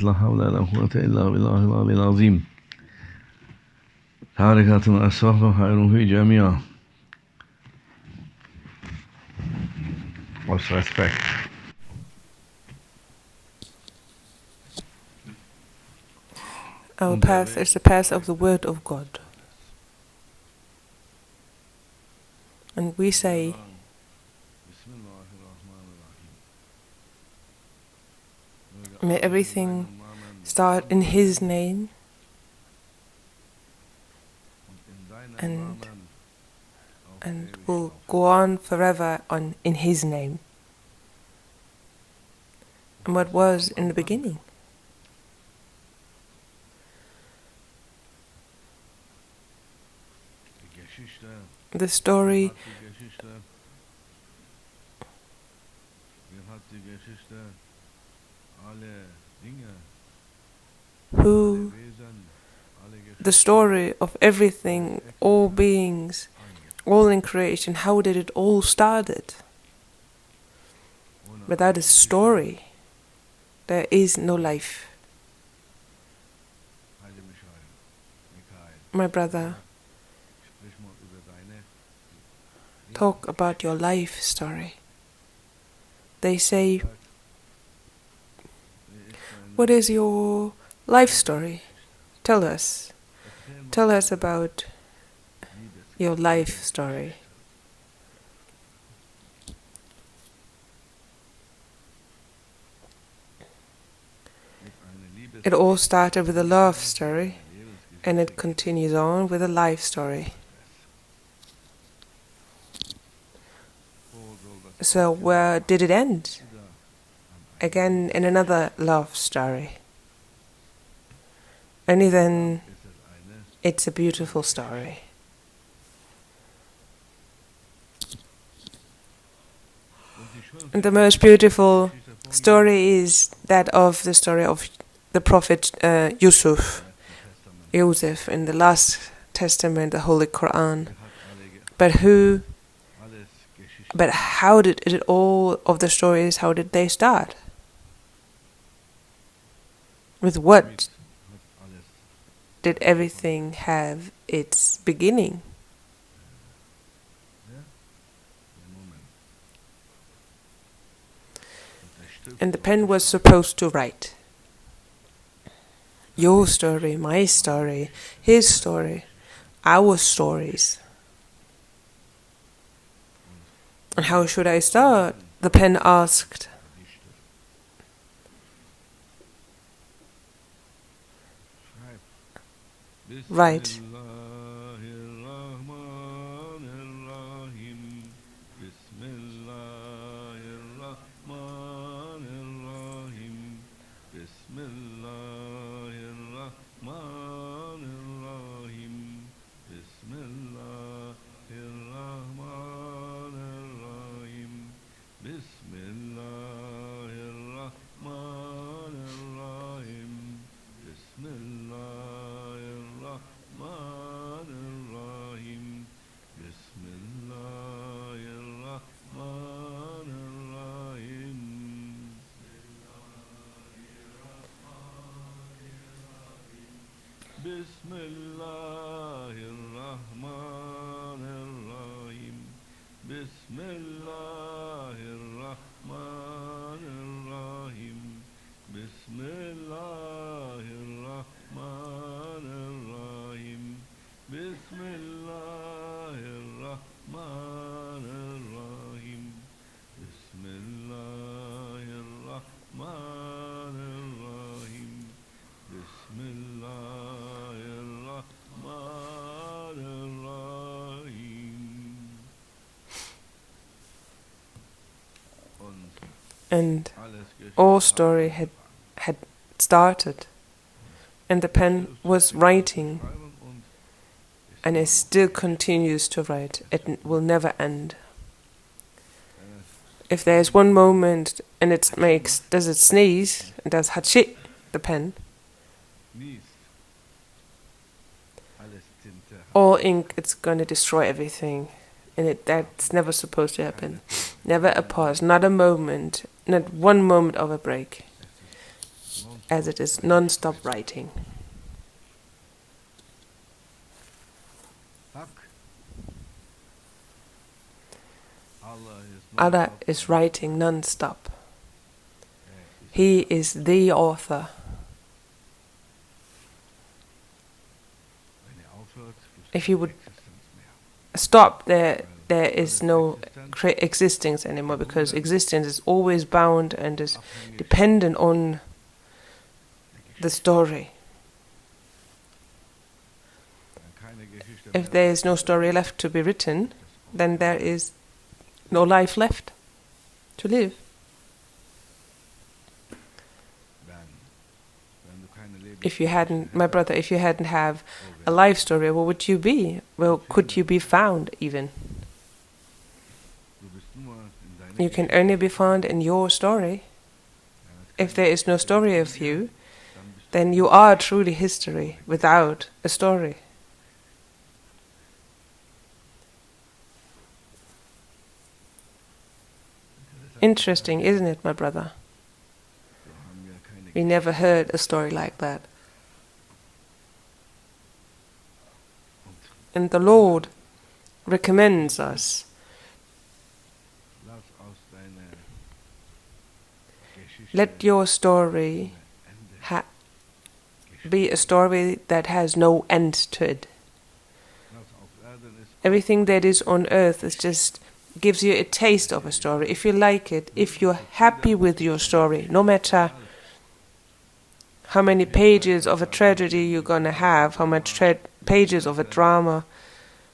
La havle la kuvvete illa billahi l-aliyyil azim. Harikatun asfah ve hayrun fi cemi'a. Most respect. Our path is the path of the Word of God. And we say, may everything start in His name and will go on forever in His name. And what was in the beginning? The story the story of everything, all beings, all in creation, how did it all started? Without a story, there is no life. My brother, talk about your life story. They say, what is your life story? Tell us. Tell us about your life story. It all started with a love story, and it continues on with a life story. So where did it end? Again in another love story. Only then it's a beautiful story. And the most beautiful story is that of the story of the prophet Joseph in the last testament, the Holy Quran. But how did it all of the stories, how did they start? With what did everything have its beginning? And the pen was supposed to write. Your story, my story, his story, our stories. And how should I start? The pen asked. Right. Bismillahirrahmanirrahim. Bismillahirrahmanirrahim. Bismillahirrahmanirrahim. Bismillahirrahmanirrahim. Bismillahirrahmanirrahim. Bismillahirrahmanirrahim. And all story had started, and the pen was writing, and it still continues to write. It will never end. If there is one moment and does it sneeze, and does hatshit, the pen, all ink, it's going to destroy everything. And that's never supposed to happen. Never a pause, not a moment, not one moment of a break. as it is non-stop writing. Allah is writing non-stop. He is the author. If he would stop, there is no existence anymore, because existence is always bound and is dependent on the story. If there is no story left to be written, then there is no life left to live. If you hadn't, my brother, if you hadn't have a life story, what would you be? Well, could you be found even? You can only be found in your story. If there is no story of you, then you are truly history without a story. Interesting, isn't it, my brother? We never heard a story like that. And the Lord recommends us let your story be a story that has no end to it. Everything that is on earth is just gives you a taste of a story. If you like it, if you're happy with your story, no matter how many pages of a tragedy you're going to have, how much pages of a drama,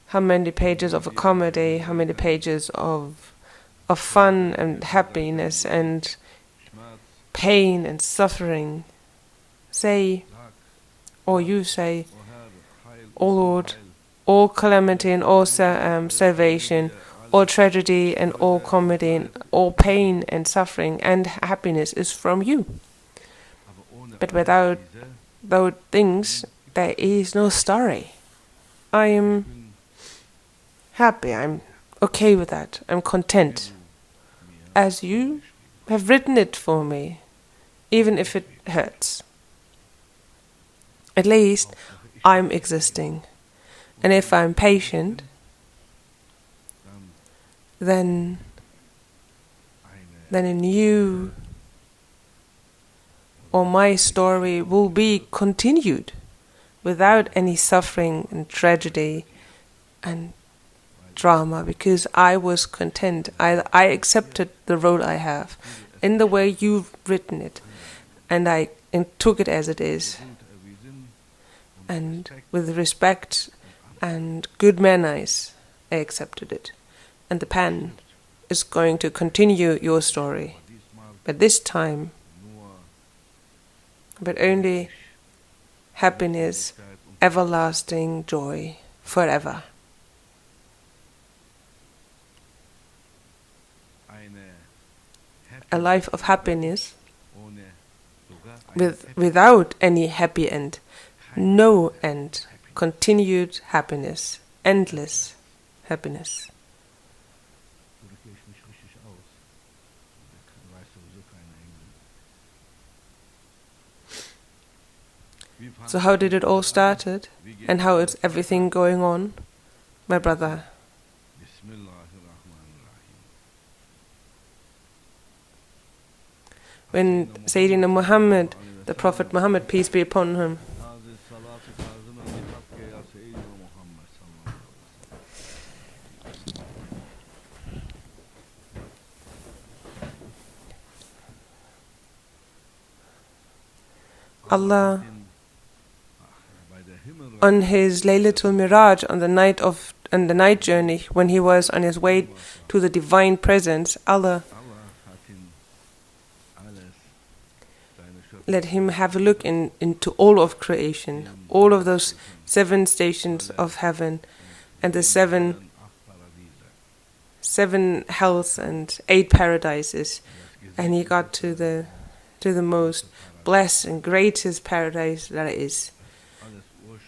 how many pages of a comedy, how many pages of fun and happiness and pain and suffering. Say, or you say, O Lord, all calamity and all salvation, all tragedy and all comedy and all pain and suffering and happiness is from you. But without those things, there is no story. I am happy, I'm okay with that, I'm content. As you have written it for me, even if it hurts. At least I'm existing. And if I'm patient, then in you or my story will be continued without any suffering and tragedy and drama, because I was content. I accepted the role I have in the way you've written it, and I took it as it is, and with respect and good manners I accepted it. And the pen is going to continue your story, but this time, but only happiness, everlasting joy, forever. A life of happiness without any happy end, no end, continued happiness, endless happiness. So how did it all started, and how is everything going on, my brother? When Sayyidina Muhammad, the Prophet Muhammad, peace be upon him, Allah, on his Laylatul Miraj, on the night journey, when he was on his way to the divine presence, Allah let him have a look into all of creation, all of those 7 stations of heaven, and the seven hells and 8 paradises, and he got to the most blessed and greatest paradise there is,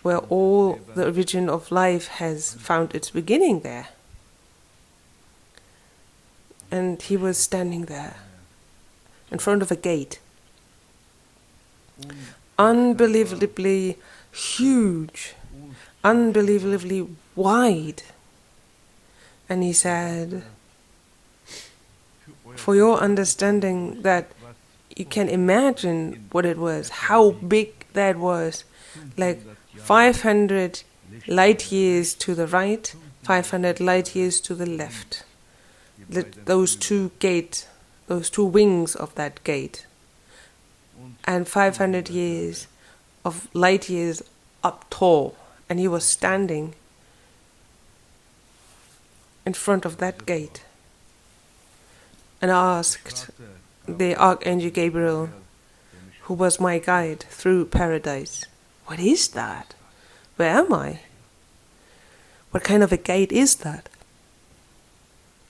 where all the origin of life has found its beginning there. And he was standing there in front of a gate. unbelievably huge, unbelievably wide. And he said, for your understanding that you can imagine what it was, how big that was, like 500 light years to the right, 500 light years to the left. Those two gates, those two wings of that gate, and 500 years of light years up tall, and he was standing in front of that gate and asked the Archangel Gabriel, who was my guide through paradise, what is that? Where am I? What kind of a gate is that?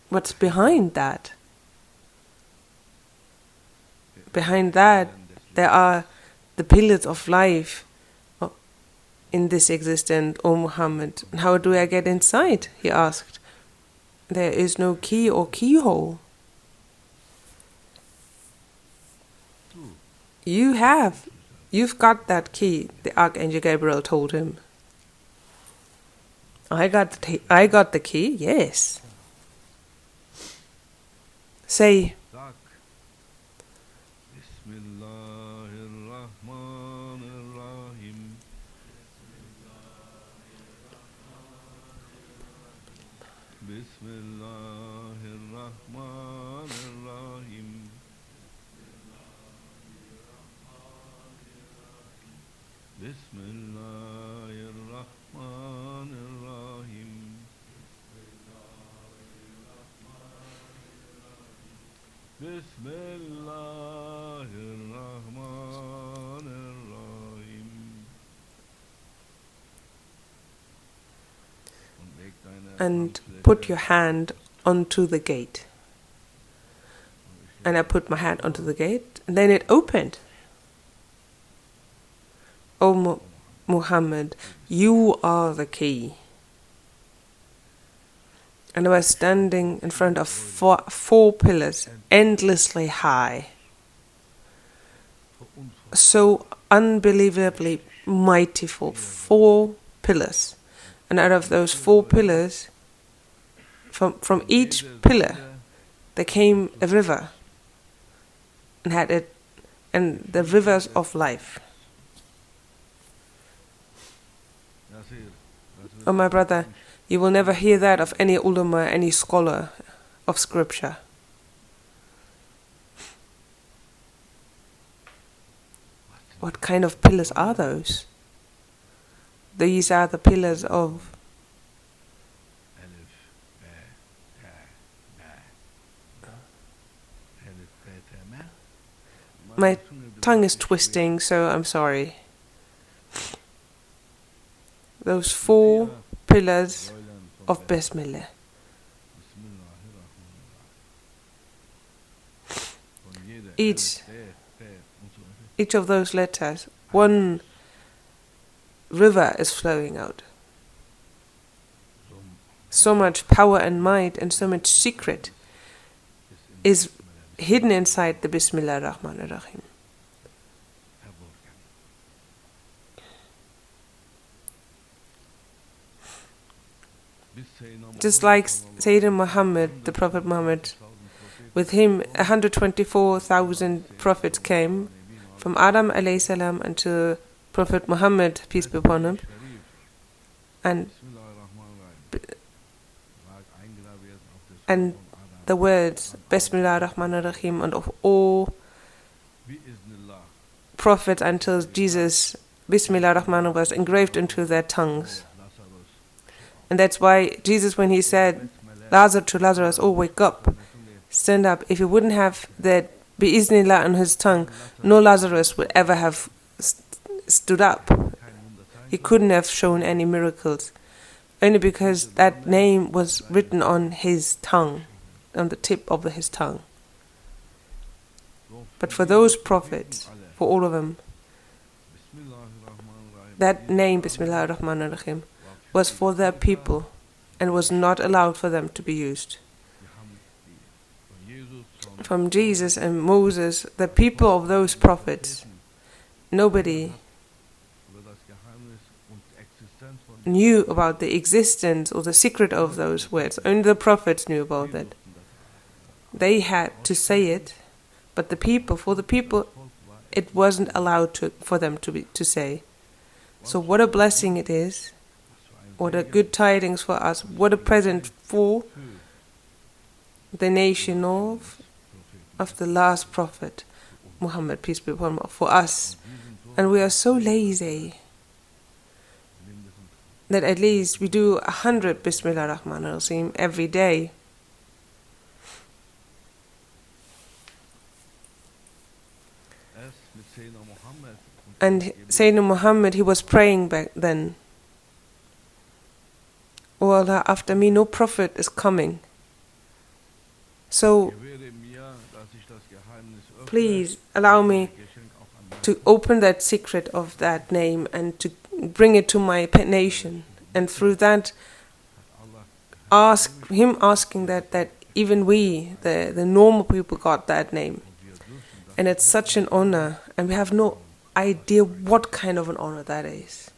What's behind that? Behind that, there are the pillars of life in this existence, O Muhammad. How do I get inside? He asked. There is no key or keyhole. You've got that key, the Archangel Gabriel told him. I got the key, yes. Say, and put your hand onto the gate. And I put my hand onto the gate, and then it opened. O Muhammad, you are the key. And I was standing in front of four pillars, endlessly high, so unbelievably mighty, for 4 pillars. And out of those 4 pillars, from each pillar, there came a river, and the rivers of life. Oh, my brother, you will never hear that of any ulama, any scholar of scripture. What kind of pillars are those? These are the pillars of my tongue is twisting, so I'm sorry. Those 4 pillars of Bismillah. Each of those letters, one river is flowing out. So much power and might and so much secret is hidden inside the Bismillah ar-Rahman ar-Rahim. Just like Sayyidina Muhammad, the Prophet Muhammad, with him 124,000 prophets came, from Adam alayhi salam until Prophet Muhammad, peace be upon him, and the words Bismillah ar-Rahman ar-Rahim and of all prophets until Jesus, Bismillah ar-Rahman was engraved into their tongues. And that's why Jesus, when he said Lazarus to Lazarus, oh, wake up, stand up, if he wouldn't have that Bi-Iznillah on his tongue, no Lazarus would ever have stood up. He couldn't have shown any miracles, only because that name was written on his tongue, on the tip of his tongue. But for those prophets, for all of them, that name, Bismillah ar-Rahman ar-Rahim, was for their people and was not allowed for them to be used. From Jesus and Moses, the people of those prophets, nobody knew about the existence or the secret of those words. Only the prophets knew about it. They had to say it, but for the people, it wasn't allowed for them to say. So what a blessing it is, what a good tidings for us, what a present for the nation of the last prophet, Muhammad, peace be upon him, for us. And we are so lazy that at least we do 100 Bismillah Rahman Rahim every day. And Sayyidina Muhammad, he was praying back then, "Oh Allah, after me no prophet is coming. So please allow me to open that secret of that name and to bring it to my nation." And through that, asking that even we, the normal people, got that name. And it's such an honor, and we have no idea what kind of an honor that is.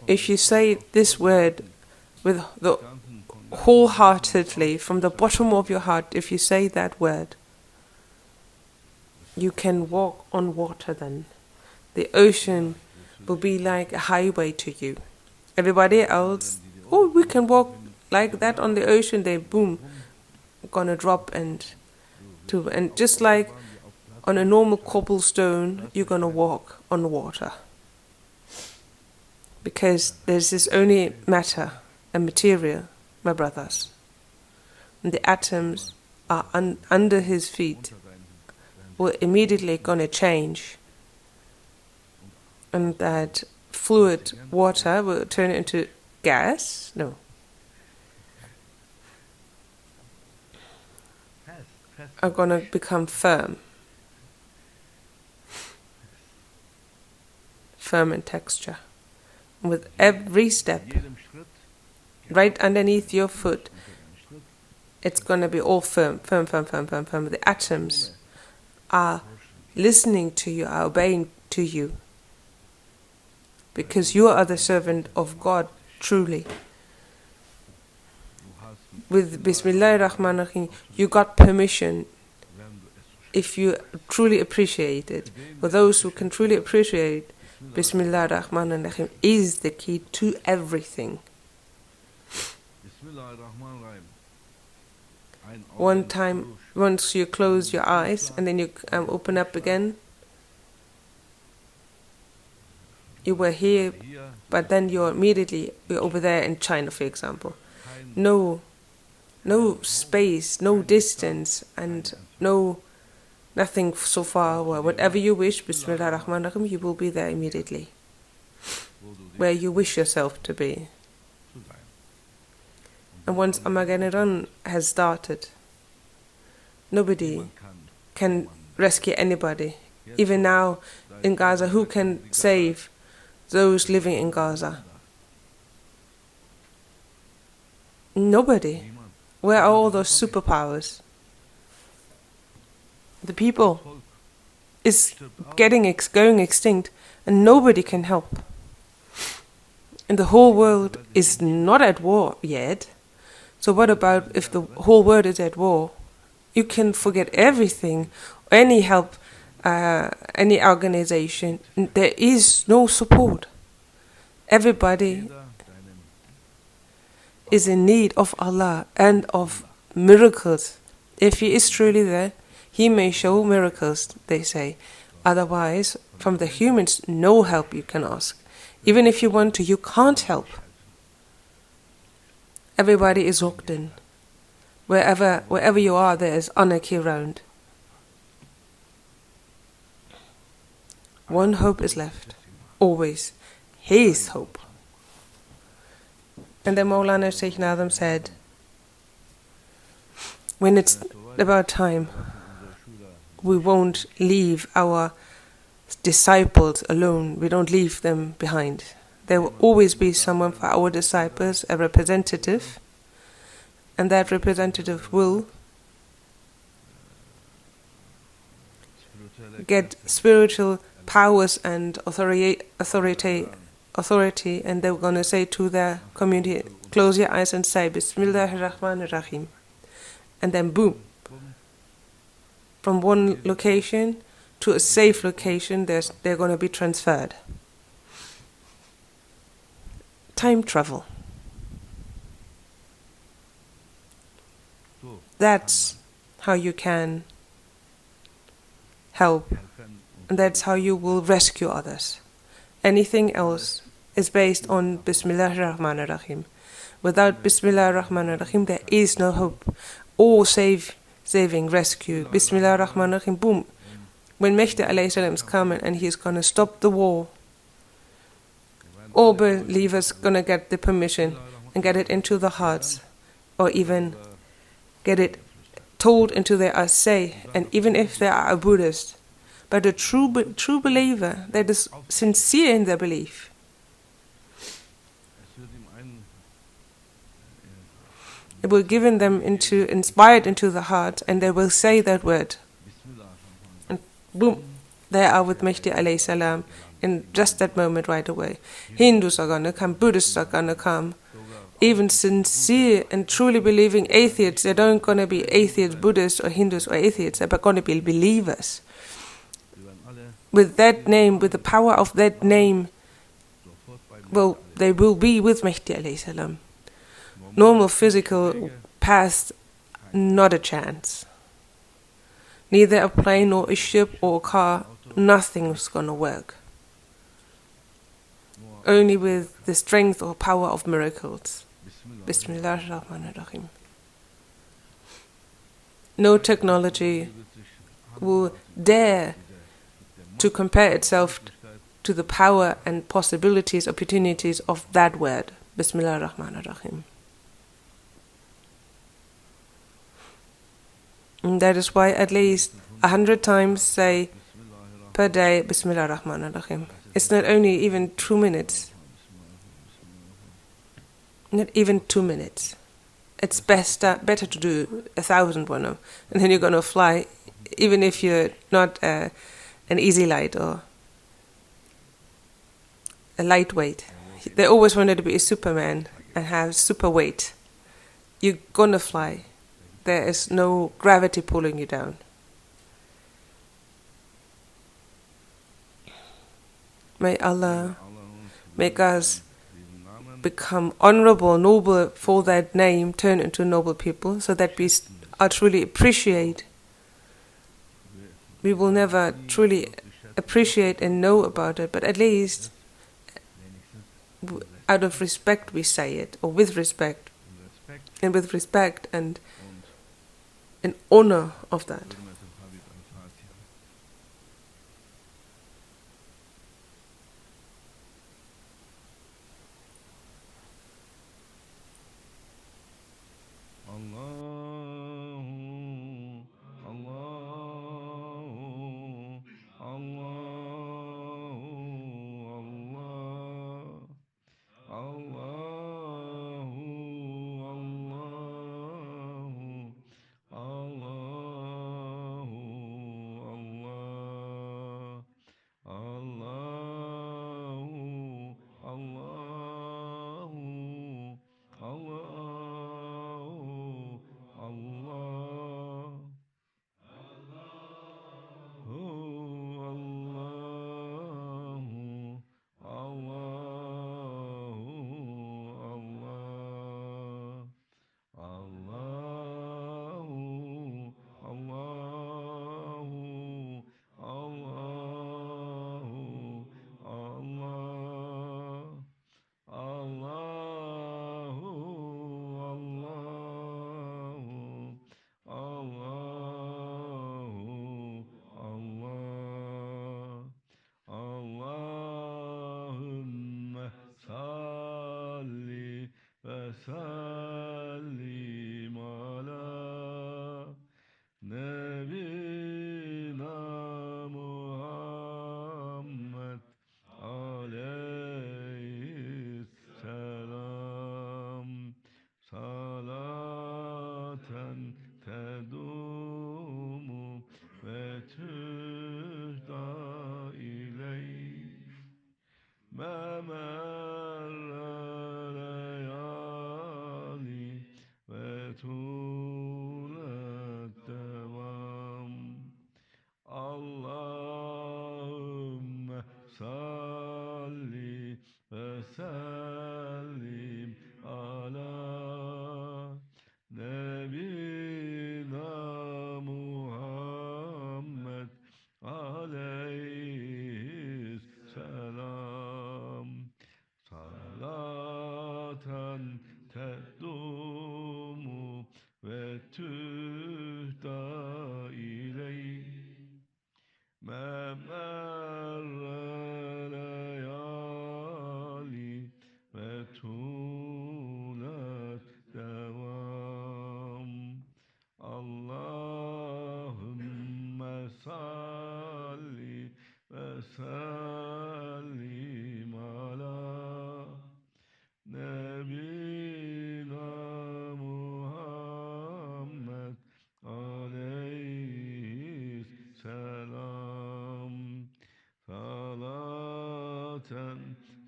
If you say this word with wholeheartedly, from the bottom of your heart, if you say that word, you can walk on water then. The ocean will be like a highway to you. Everybody else, oh, we can walk like that on the ocean, they boom, gonna drop and just like on a normal cobblestone, you're gonna walk on water. Because there's this only matter and material, my brothers. And the atoms are under his feet, will immediately gonna change. And that fluid water will turn into gas? No. Are gonna become firm. Firm in texture. With every step, right underneath your foot, it's going to be all firm. The atoms are listening to you, are obeying to you. Because you are the servant of God, truly. With Bismillah Rahman Rahim, you got permission, if you truly appreciate it. For those who can truly appreciate, Bismillah Rahman Rahim is the key to everything. One time, once you close your eyes and then you open up again, you were here, but then you're over there in China, for example. No space, no distance, and nothing so far away. Whatever you wish, Bismillah Rahman Rahim, you will be there immediately. Where you wish yourself to be. And once Armageddon has started, nobody can rescue anybody. Even now in Gaza, who can save those living in Gaza? Nobody. Where are all those superpowers? The people is going extinct, and nobody can help. And the whole world is not at war yet. So what about if the whole world is at war? You can forget everything, any help, any organization. There is no support. Everybody is in need of Allah and of miracles. If He is truly there, He may show miracles, they say. Otherwise, from the humans, no help you can ask. Even if you want to, you can't help. Everybody is locked in. Wherever you are, there is anarchy around. One hope is left. Always. His hope. And then Maulana Sheikh Nazim said, when it's about time, we won't leave our disciples alone. We don't leave them behind. There will always be someone for our disciples, a representative, and that representative will get spiritual powers and authority, and they're going to say to their community, close your eyes and say, Bismillahir Rahmanir Rahim. And then boom, from one location to a safe location, they're going to be transferred. Time travel. That's how you can help, and that's how you will rescue others. Anything else is based on Bismillahir Rahmanir Rahim. Without Bismillahir Rahmanir Rahim, there is no hope or saving, rescue. Bismillahir Rahmanir Rahim, boom. When Mehdi alayhi salam is coming and he's going to stop the war, all believers going to get the permission and get it into the hearts, or even get it told into their say. And even if they are a Buddhist, but a true believer that is sincere in their belief, it will give them inspired into the heart, and they will say that word. And boom, they are with Mehdi alayhi salam in just that moment right away. Hindus are gonna come, Buddhists are gonna come. Even sincere and truly believing atheists, they don't gonna be atheists, Buddhists or Hindus or atheists, they're gonna be believers. With that name, with the power of that name, well, they will be with Mehdi alayhi salam. Normal physical path, not a chance. Neither a plane or a ship or a car, nothing is going to work. Only with the strength or power of miracles. Bismillahir Rahmanir Rahim. No technology will dare to compare itself to the power and possibilities, opportunities of that word. Bismillahir Rahmanir Rahim. And that is why at least 100 times say per day, Bismillah Rahman Rahim. It's not only even 2 minutes. Not even 2 minutes. It's better to do 1,000 one, and then you're going to fly, even if you're not an easy light or a lightweight. They always wanted to be a Superman and have super weight. You're going to fly. There is no gravity pulling you down. May Allah make us become honorable, noble for that name, turn into noble people, so that we are truly appreciate. We will never truly appreciate and know about it, but at least out of respect we say it, or with respect, and in honor of that.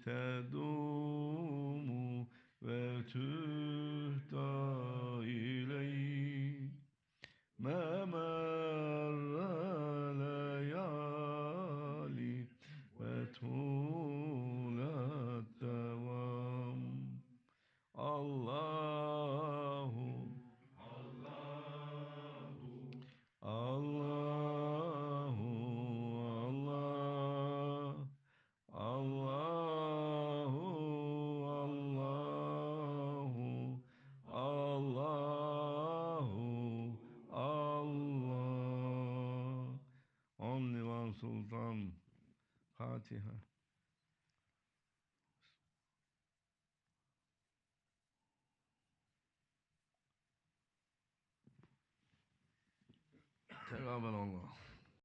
تدوم وتهدى إليه ما مر ليالي وطول الدوام الله الله الله الله الله Allah. Only one Sultan. Fatiha. Tekabbel Allah.